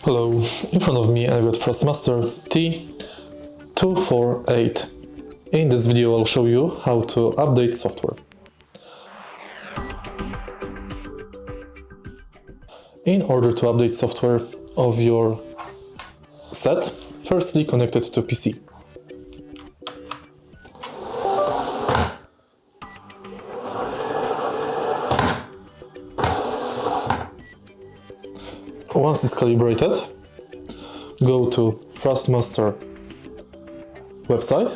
Hello, in front of me I've got THRUSTMASTer T248. In this video I'll show you how to update software. In order to update software of your set, firstly connect it to PC. Once it's calibrated, go to THRUSTMASTer website,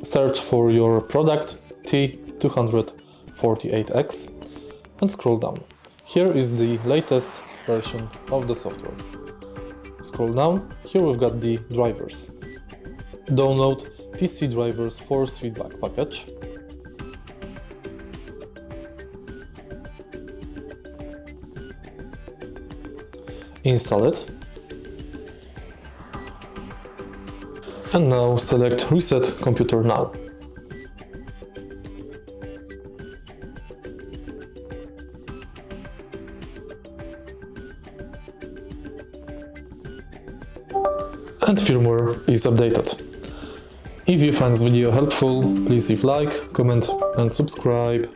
search for your product T248X and scroll down. Here is the latest version of the software. Scroll down, here we've got the drivers. Download PC drivers force feedback package. Install it, and now select Reset Computer Now. And firmware is updated. If you find this video helpful, please leave like, comment and subscribe.